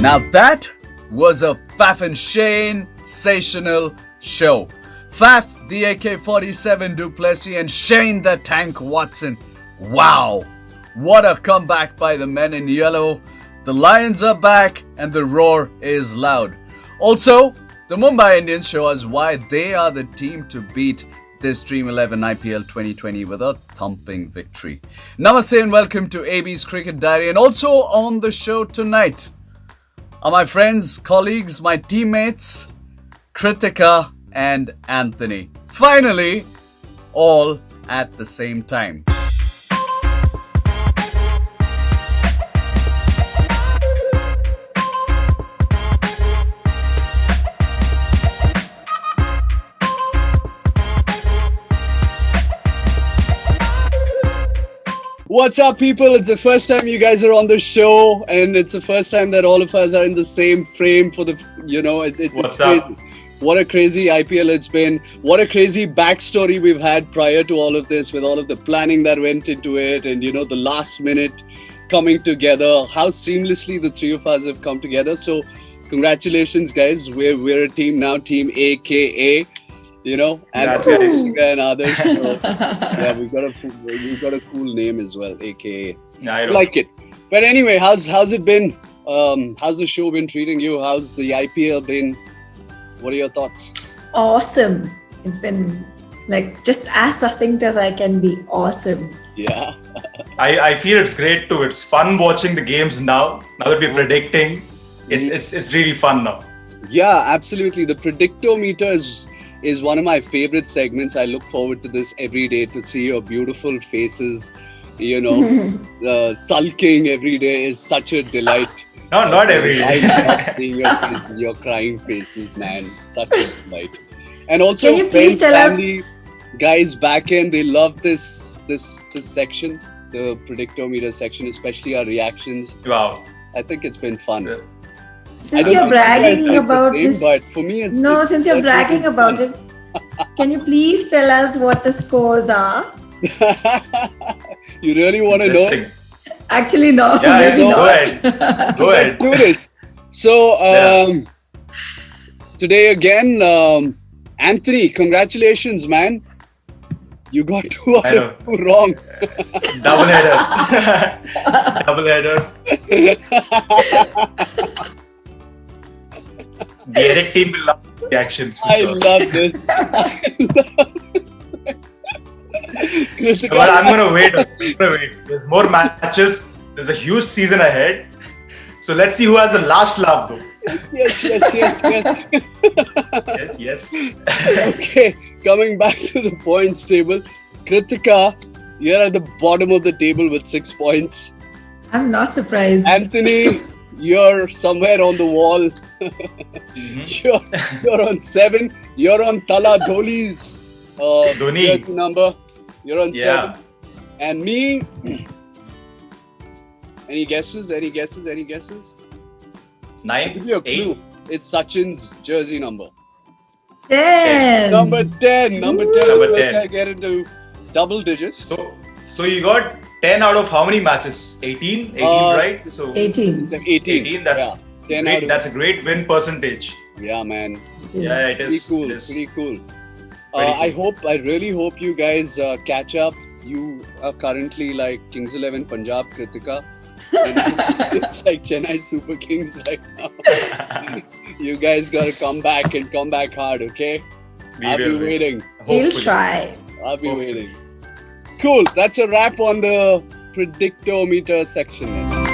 Now that was a Faf and Shane sensational show. Faf the AK-47 Duplessis and Shane the Tank Watson. Wow, what a comeback by the men in yellow. The Lions are back and the roar is loud. Also, the Mumbai Indians show us why they are the team to beat this Dream 11 IPL 2020 with a thumping victory. Namaste and welcome to AB's Cricket Diary. And also on the show tonight are my friends, colleagues, my teammates, Kritika and Anthony. Finally, all at the same time. What's up, people? It's the first time you guys are on the show, and it's the first time that all of us are in the same frame for the, What's up? What a crazy IPL it's been. What a crazy backstory we've had prior to all of this, with all of the planning that went into it, and, the last minute coming together, how seamlessly the three of us have come together. So congratulations, guys. We're a team now, Team AKA. And Aadarsh. So, yeah, we've got a cool name as well, AKA. I like it. But anyway, how's it been? How's the show been treating you? How's the IPL been? What are your thoughts? Awesome. It's been just as succinct as I can be. Awesome. Yeah. I feel it's great too. It's fun watching the games now. Now that we're predicting, it's really fun now. Yeah, absolutely. The predictometer is one of my favorite segments. I look forward to this every day to see your beautiful faces, sulking every day is such a delight. No, not every day. I love seeing your faces, your crying faces, man. Such a delight. And also, can you please tell us, guys back end, they love this section, the predictometer section, especially our reactions. Wow. I think it's been fun. Yeah. Since you're bragging about this, but for me since you're bragging about it, can you please tell us what the scores are? You really want to know? Actually, no. Yeah, maybe go not. ahead. Go Let's ahead. do this. So, today again, Anthony, congratulations, man. You got two out of two wrong. Double header. Double header. The Eric team will love the reactions. I love this. But I'm gonna wait. There's more matches. There's a huge season ahead. So let's see who has the last laugh though. Yes. Okay, coming back to the points table. Kritika, you're at the bottom of the table with 6 points. I'm not surprised. Anthony, you're somewhere on the wall. You're on 7. You're on Tala Dholi's jersey number. You're on 7. And me, any guesses? 9, I'll give you a clue. 8. It's Sachin's jersey number. 10. Number 10. Number Let's 10. get into double digits. So you got 10 out of how many matches? 18? 18, right? So 18. 18. That's 10 great. out of, That's a great win percentage. yeah, man. Yeah, it is. Pretty cool. I really hope you guys catch up. You are currently like Kings 11 Punjab, Kritika. It's like Chennai Super Kings right now. You guys gotta come back and come back hard, okay? I'll be waiting. We'll try. I'll be waiting. Cool. That's a wrap on the predictometer section then.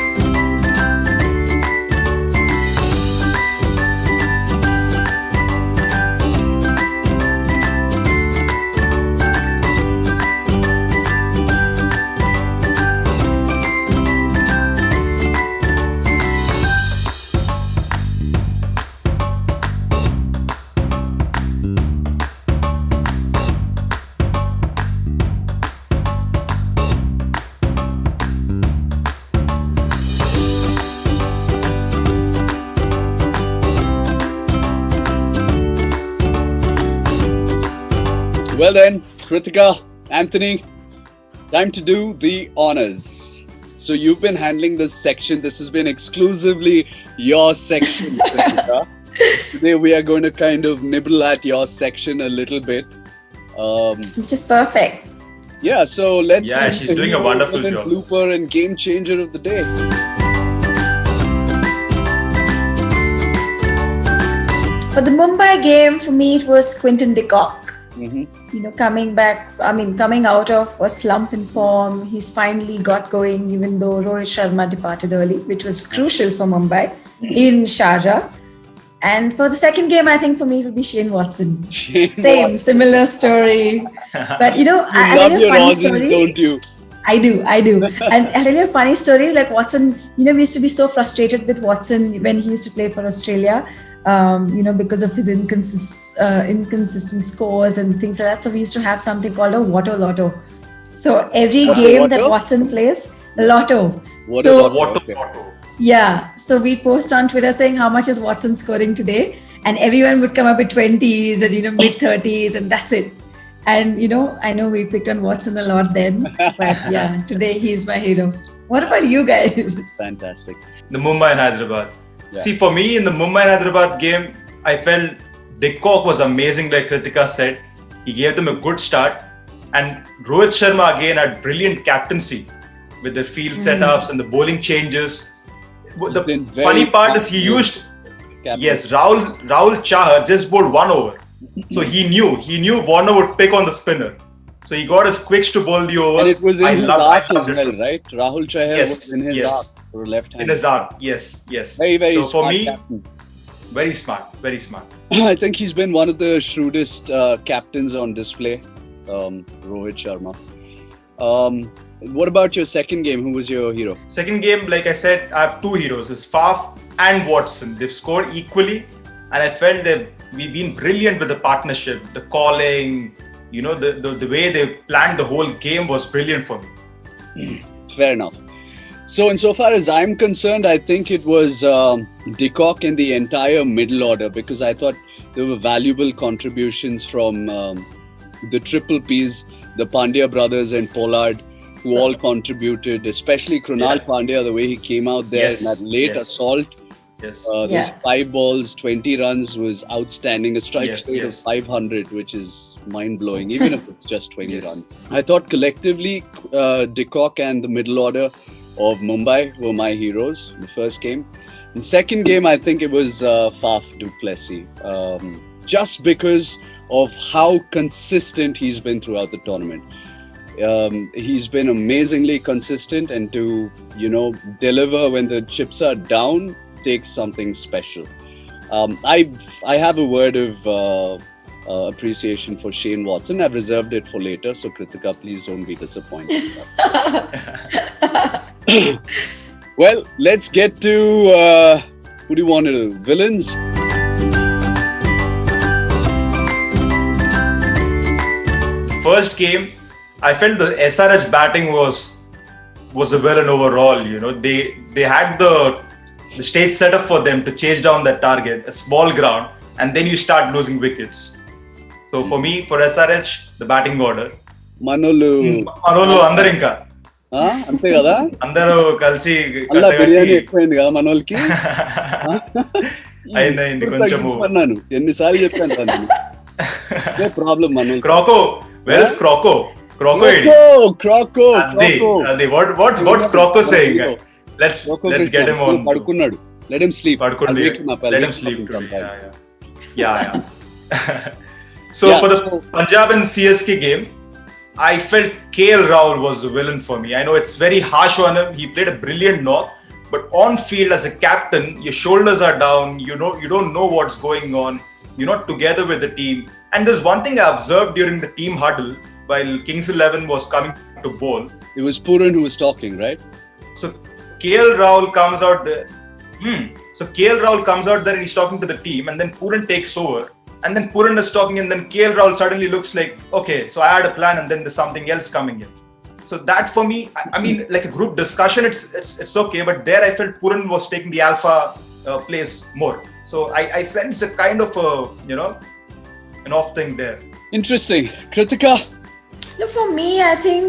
Well then, Kritika, Anthony, time to do the honors. So you've been handling this section. This has been exclusively your section, Kritika. Today we are going to kind of nibble at your section a little bit. Which is perfect. Yeah, so let's Yeah, see she's the doing a hero, wonderful villain, job. blooper and game changer of the day. For the Mumbai game, for me, it was Quinton de Kock. Mm-hmm. Coming out of a slump in form, he's finally got going, even though Rohit Sharma departed early, which was crucial for Mumbai in Sharjah. And for the second game, I think for me, it would be Shane Watson. Similar story. But I love your Aussies, don't you? I do. And I'll tell you a funny story. Like Watson, we used to be so frustrated with Watson when he used to play for Australia, because of his inconsistent scores and things like that. So we used to have something called a Water Lotto. So every game that Watson plays, Lotto. Lotto. Yeah. So we post on Twitter saying how much is Watson scoring today, and everyone would come up with 20s and mid 30s, and that's it. And I know we picked on Watson a lot then, but yeah, today he's my hero. What about you guys? Fantastic. The Mumbai and Hyderabad. Yeah. See, for me in the Mumbai and Hyderabad game, I felt de Kock was amazing, like Kritika said. He gave them a good start, and Rohit Sharma again had brilliant captaincy with the field setups and the bowling changes. The funny part is he used Rahul Chahar just bowled 1 over. So he knew Warner would pick on the spinner. So he got his quicks to bowl the overs. And it was in his arc as well, right? Rahul Chahar was in his arc for left hand. In his arc, yes. Very, very so smart for me, captain. Very smart. I think he's been one of the shrewdest captains on display, Rohit Sharma. What about your second game? Who was your hero? Second game, like I said, I have two heroes. It's Faf and Watson. They've scored equally, and I felt we've been brilliant with the partnership, the calling, the way they planned the whole game was brilliant for me. Fair enough. So insofar as I'm concerned, I think it was de Kock and the entire middle order, because I thought there were valuable contributions from the triple Ps, the Pandya brothers and Pollard, who all contributed, especially Krunal Pandya, the way he came out there in that late assault. Yes. Those 5 balls, 20 runs was outstanding. A strike rate of 500, which is mind-blowing, even if it's just 20 runs. I thought collectively, de Kock and the middle order of Mumbai were my heroes, the first game. The second game, I think it was Faf du Plessis, just because of how consistent he's been throughout the tournament. He's been amazingly consistent, and to deliver when the chips are down takes something special. I have a word of appreciation for Shane Watson. I've reserved it for later, so Kritika, please don't be disappointed. Well, let's get to who do you want to do? Villains? First game, I felt the SRH batting was a villain overall. They had the stage set up for them to chase down that target, a small ground, and then you start losing wickets. So for me, for SRH, the batting order. Manolu అందరు ఇంకా అంతే కదా అందరూ కలిసి అలా బిర్యానీ ఎక్కువైంది కదా మనోళ్ళకి అయింది కొంచెము ఎన్నిసార్లు చెప్పాను ప్రాబ్లం మనోళ్ళకి Krakow where is Krakow Croco. What's Croco saying? Let's get him on. పడుకున్నాడు. Let him sleep. Let him sleep. Yeah. So for the Punjab and CSK game, I felt KL Rahul was the villain for me. I know it's very harsh on him. He played a brilliant knock, but on field as a captain, your shoulders are down. You don't know what's going on. You're not together with the team. And there's one thing I observed during the team huddle while Kings 11 was coming to bowl. It was Puran who was talking, right? So KL Rahul comes out there. So KL Rahul comes out there and he's talking to the team, and then Puran takes over. And then Puran is talking, and then KL Rahul suddenly looks like, okay, so I had a plan, and then there's something else coming in. So that for me, I mean, like a group discussion, it's okay. But there I felt Puran was taking the alpha place more. So I sensed a kind of an off thing there. Interesting. Kritika? No, for me, I think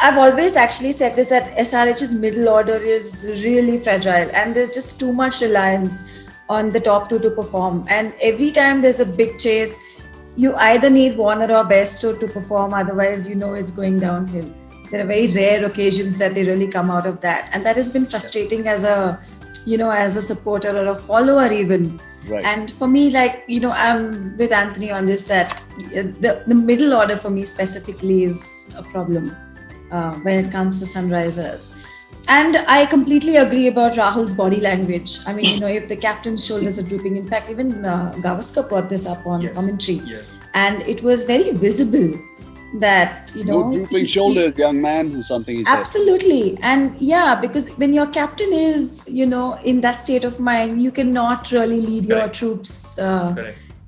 I've always actually said this, that SRH's middle order is really fragile, and there's just too much reliance on the top two to perform. And every time there's a big chase, you either need Warner or Bairstow to perform, otherwise it's going downhill. There are very rare occasions that they really come out of that, and that has been frustrating as a supporter or a follower even. Right. And for me, I'm with Anthony on this, that the middle order for me specifically is a problem when it comes to Sunrisers. And I completely agree about Rahul's body language. I mean, if the captain's shoulders are drooping, in fact, even Gavaskar brought this up on commentary, and it was very visible that, no drooping shoulders, young man, is something he said. Absolutely. And because when your captain is, in that state of mind, you cannot really lead your troops,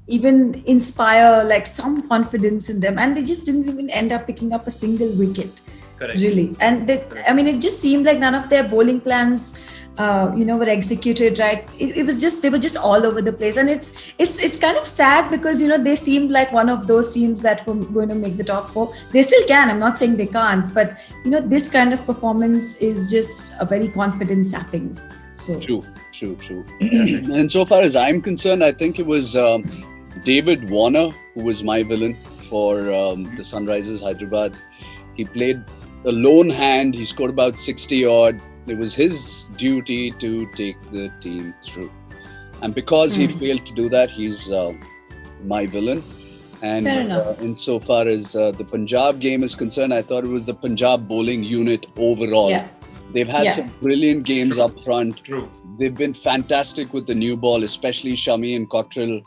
even inspire like some confidence in them. And they just didn't even end up picking up a single wicket. Really. And it just seemed like none of their bowling plans were executed right. It was just, they were just all over the place, and it's kind of sad because they seemed like one of those teams that were going to make the top four. They still can, I'm not saying they can't, but this kind of performance is just a very confidence sapping. So True. And so far as I'm concerned, I think it was David Warner who was my villain for the Sunrisers Hyderabad. He played a lone hand. He scored about 60 odd. It was his duty to take the team through, and because he failed to do that, he's my villain. And insofar as the Punjab game is concerned, I thought it was the Punjab bowling unit overall. They've had some brilliant games up front. They've been fantastic with the new ball, especially Shami and Cottrell.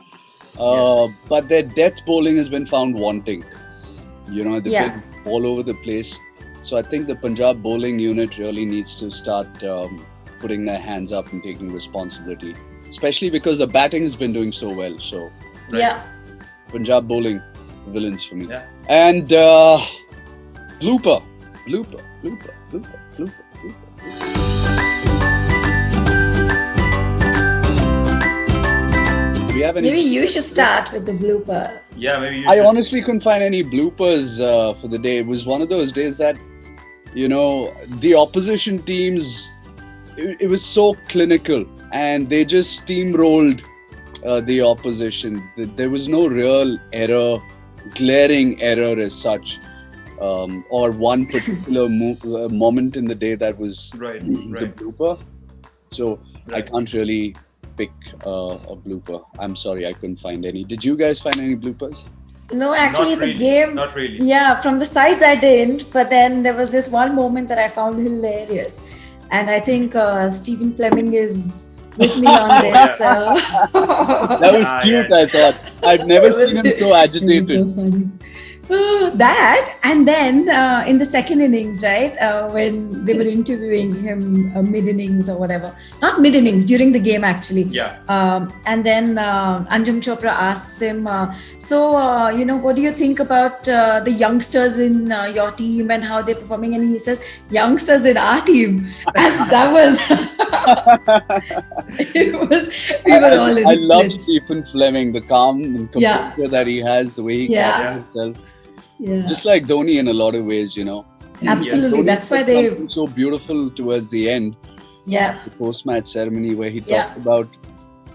But their death bowling has been found wanting. They've been all over the place. So I think the Punjab bowling unit really needs to start putting their hands up and taking responsibility, especially because the batting has been doing so well. So Punjab bowling, villains for me. And blooper. Do we have any? Maybe you should start with the blooper. Yeah, maybe. I honestly couldn't find any bloopers for the day. It was one of those days that, the opposition teams, it was so clinical, and they just steamrolled the opposition. There was no real error, glaring error as such, or one particular moment in the day that was the blooper. So I can't really pick a blooper. I'm sorry, I couldn't find any. Did you guys find any bloopers? No, actually, the game. Not really. Yeah, from the sides I didn't, but then there was this one moment that I found hilarious, and I think Stephen Fleming is with me on this. That was cute. I thought I've never seen him so agitated. It was so funny. That, and then in the second innings, right, when they were interviewing him mid-innings or whatever, not mid-innings, during the game actually. And then Anjum Chopra asks him, what do you think about the youngsters in your team and how they're performing? And he says, youngsters in our team. And that was, we were all in I love splits. Stephen Fleming, the calm and composure that he has, the way he carries himself. Just like Dhoni in a lot of ways, Absolutely. That's why they so beautiful towards the end. The post-match ceremony where he talked about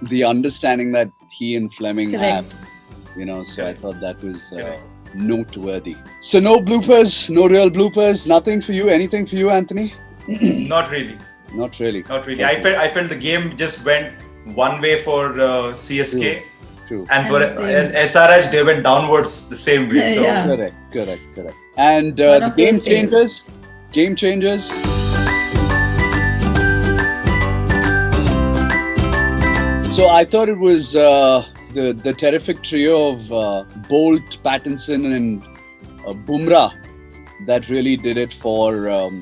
the understanding that he and Fleming have. So I thought that was noteworthy. So no bloopers, no real bloopers, nothing for you, anything for you, Anthony? Not really. Okay. I felt the game just went one way for CSK. True. And for SRH, they went downwards the same way. So. Correct. And the game changers. So I thought it was the terrific trio of Bolt, Pattinson, and Bumrah that really did it for the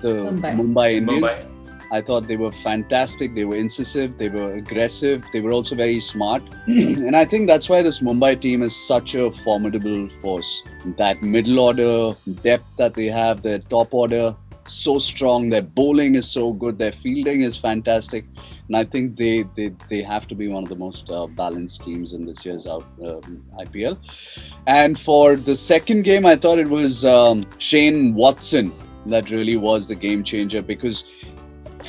Mumbai Indians. I thought they were fantastic. They were incisive. They were aggressive. They were also very smart. And I think that's why this Mumbai team is such a formidable force. That middle order depth that they have, their top order, so strong. Their bowling is so good. Their fielding is fantastic. And I think they have to be one of the most balanced teams in this year's IPL. And for the second game, I thought it was Shane Watson that really was the game changer, because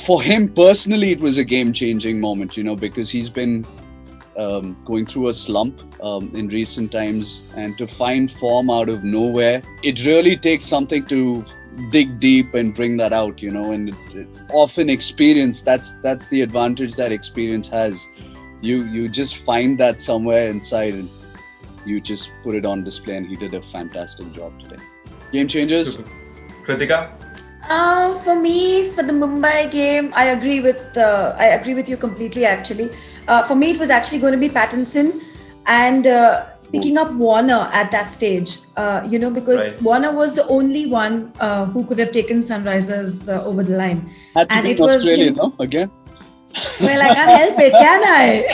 for him personally, it was a game-changing moment, because he's been going through a slump in recent times, and to find form out of nowhere, it really takes something to dig deep and bring that out, and often experience, that's the advantage that experience has. You just find that somewhere inside and you just put it on display, and he did a fantastic job today. Game changers? Super. Kritika? For me, for the Mumbai game, I agree with you completely. Actually, for me, it was actually going to be Pattinson and picking up Warner at that stage. Because Right. Warner was the only one who could have taken Sunrisers over the line. Had to And be it was, Australian, no? Again? Well, I can't help it, can I?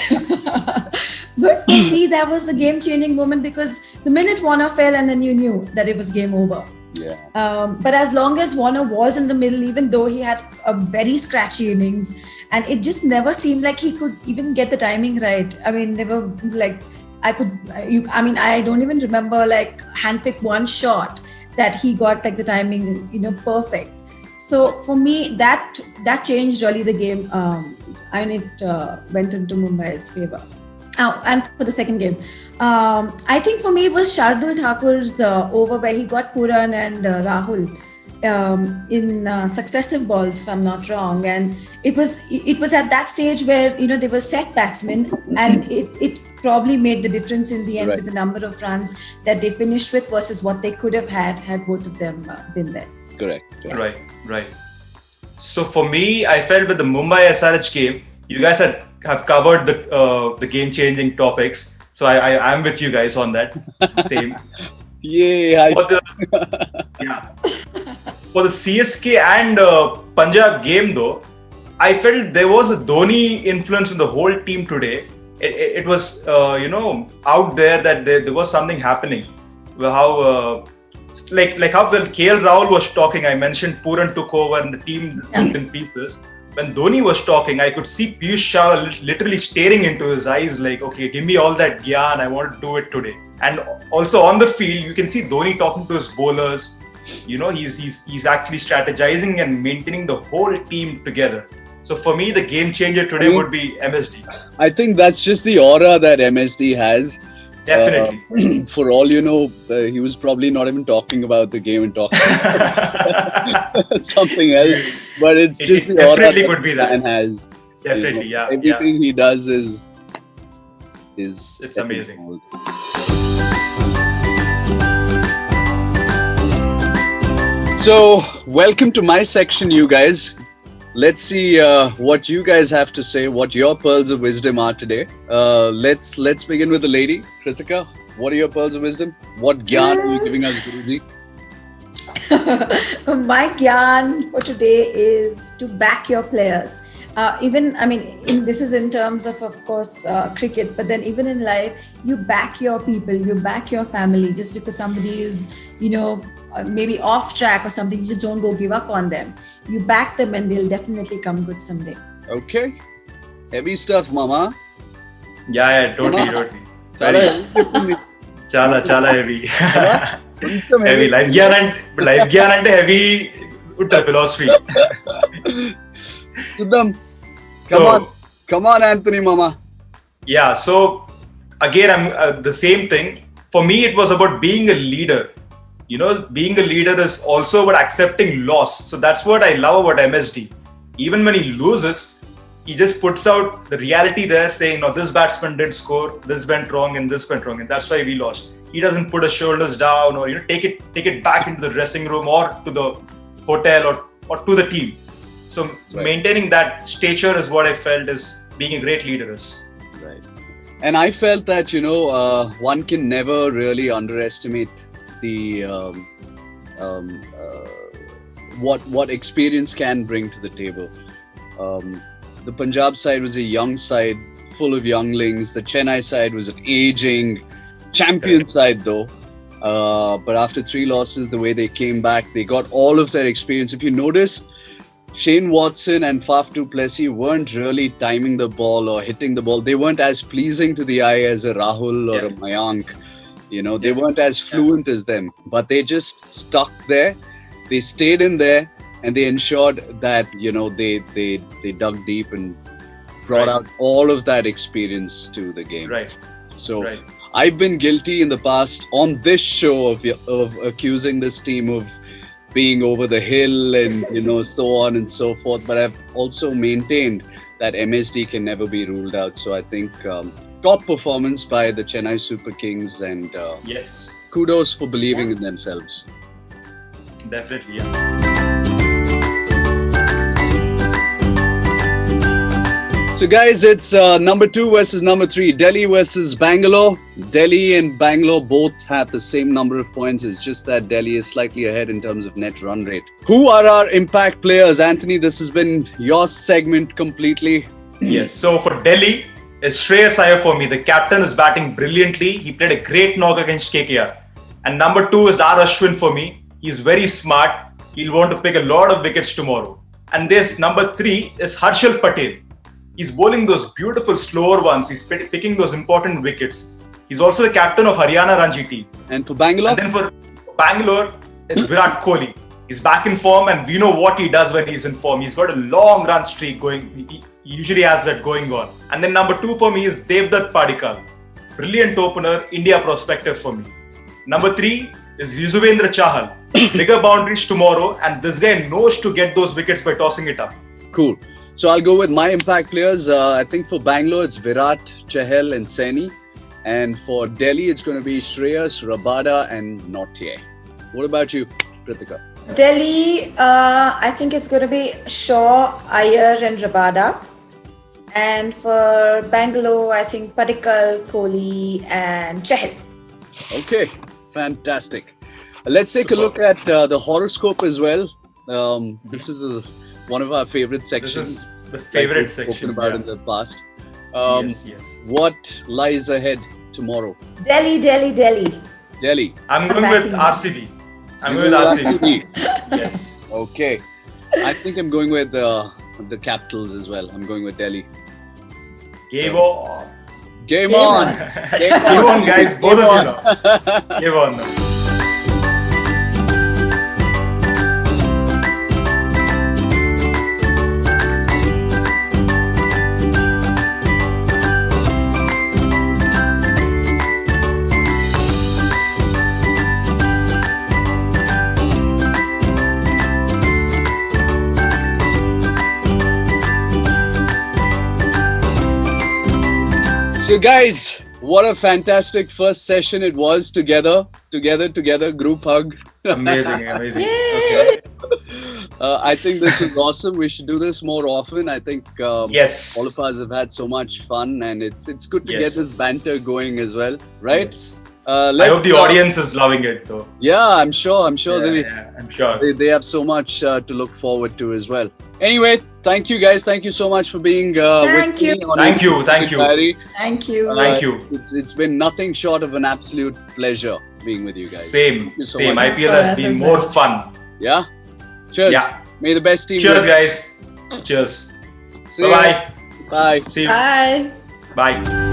But for me, that was the game-changing moment, because the minute Warner fell, and then you knew that it was game over. Yeah. But as long as Warner was in the middle, even though he had a very scratchy innings, and it just never seemed like he could even get the timing right. I mean, they were like, I don't even remember like handpick one shot that he got like the timing, perfect. So for me, that changed really the game, and it went into Mumbai's favor. And for the second game, I think for me it was Shardul Thakur's over where he got Puran and Rahul in successive balls, if I'm not wrong. And it was at that stage where they were set batsmen, and it probably made the difference in the end, Right. with the number of runs that they finished with versus what they could have had both of them been there. Correct. Right. So for me, I felt with the Mumbai SRH game, you guys have covered the game-changing topics. So I'm with you guys on that. Same. Yay! For the CSK and Punjab game though, I felt there was a Dhoni influence in the whole team today. It was out there that there was something happening. How like how when KL Rahul was talking, I mentioned Puran took over and the team moved in pieces. When Dhoni was talking, I could see Piyush Shah literally staring into his eyes like, okay, give me all that gyan, I want to do it today. And also on the field, you can see Dhoni talking to his bowlers. He's actually strategizing and maintaining the whole team together. So for me, the game changer today would be MSD. I think that's just the aura that MSD has. Definitely. For all you know, he was probably not even talking about the game and talking about something else. But it's just the aura definitely could be that. man has. Definitely, yeah. Everything he does is It's amazing. So, welcome to my section, you guys. Let's see what you guys have to say, what your pearls of wisdom are today. Let's begin with the lady, Kritika. What are your pearls of wisdom? What gyan are you giving us, Guruji? My gyan for today is to back your players. This is in terms of course, cricket, but then even in life, you back your people, you back your family. Just because somebody is, maybe off track or something, you just don't go give up on them. You back them and they'll definitely come good someday. Okay. Heavy stuff, Mama. Yeah, totally. Chala heavy. Heavy. Life gyan and heavy philosophy. Siddham, come on, Anthony, Mama. Yeah, so again, I'm the same thing. For me, it was about being a leader. Being a leader is also about accepting loss. So that's what I love about MSD. Even when he loses, he just puts out the reality there, saying, no, this batsman did score, this went wrong, and this went wrong, and that's why we lost. He doesn't put his shoulders down or take it back into the dressing room or to the hotel or to the team. So maintaining that stature is what I felt is being a great leader is. Right. And I felt that, one can never really underestimate the what experience can bring to the table. The Punjab side was a young side, full of younglings. The Chennai side was an aging champion side, though. But after 3 losses, the way they came back, they got all of that experience. If you notice, Shane Watson and Faf du Plessis weren't really timing the ball or hitting the ball. They weren't as pleasing to the eye as a Rahul or a Mayank. They weren't as fluent as them, but they just stuck there. They stayed in there and they ensured that, they dug deep and brought out all of that experience to the game. Right. So I've been guilty in the past on this show of accusing this team of being over the hill and so on and so forth, but I've also maintained that MSD can never be ruled out. So I think top performance by the Chennai Super Kings, and kudos for believing in themselves. Definitely, yeah. So guys, it's number 2 versus number 3, Delhi versus Bangalore. Delhi and Bangalore both have the same number of points. It's just that Delhi is slightly ahead in terms of net run rate. Who are our impact players? Anthony, this has been your segment completely. Yes, so for Delhi, it's Shreyas Iyer for me. The captain is batting brilliantly. He played a great knock against KKR. And number 2 is R. Ashwin for me. He's very smart. He'll want to pick a lot of wickets tomorrow. And this number 3 is Harshal Patel. He's bowling those beautiful slower ones. He's picking those important wickets. He's also the captain of Haryana Ranji team. And for Bangalore? And then for Bangalore, it's Virat Kohli. He's back in form and we know what he does when he's in form. He's got a long run streak going. He usually has that going on. And then number 2 for me is Devdutt Padikkal. Brilliant opener, India prospective for me. Number 3 is Yuzvendra Chahal. Bigger boundaries tomorrow, and this guy knows to get those wickets by tossing it up. Cool. So I'll go with my impact players. I think for Bangalore, it's Virat, Chahal and Saini. And for Delhi, it's going to be Shreyas, Rabada and Nortje. What about you, Kritika? Delhi, I think it's going to be Shaw, Iyer and Rabada. And for Bangalore, I think Padikkal, Kohli and Chahal. Okay, fantastic. Let's take a look at the horoscope as well. This is one of our favorite sections. This is the favorite section. Spoken about in the past. Yes. What lies ahead tomorrow? Delhi. Delhi. I'm going with RCB. I'm going with RCB. Yes. Okay. I think I'm going with the Capitals as well. I'm going with Delhi. Game on. Game on. Game on, guys. Both of you now. Game on now. So guys, what a fantastic first session it was together, group hug. Amazing. Yay! Okay. I think this is awesome. We should do this more often. I think Yes. all of us have had so much fun, and it's good to Yes. get this banter going as well, right? Yes. I hope the audience is loving it though. Yeah, I'm sure. I'm sure. They have so much to look forward to as well. Anyway, thank you guys. Thank you so much for being with me. Thank you. Thank you. It's been nothing short of an absolute pleasure being with you guys. Same. So Same. much. IPL has been more fun. Yeah. Cheers. Yeah. May the best team Cheers, win. guys. Cheers. See ya. Bye-bye. Bye. See you. Bye. Bye.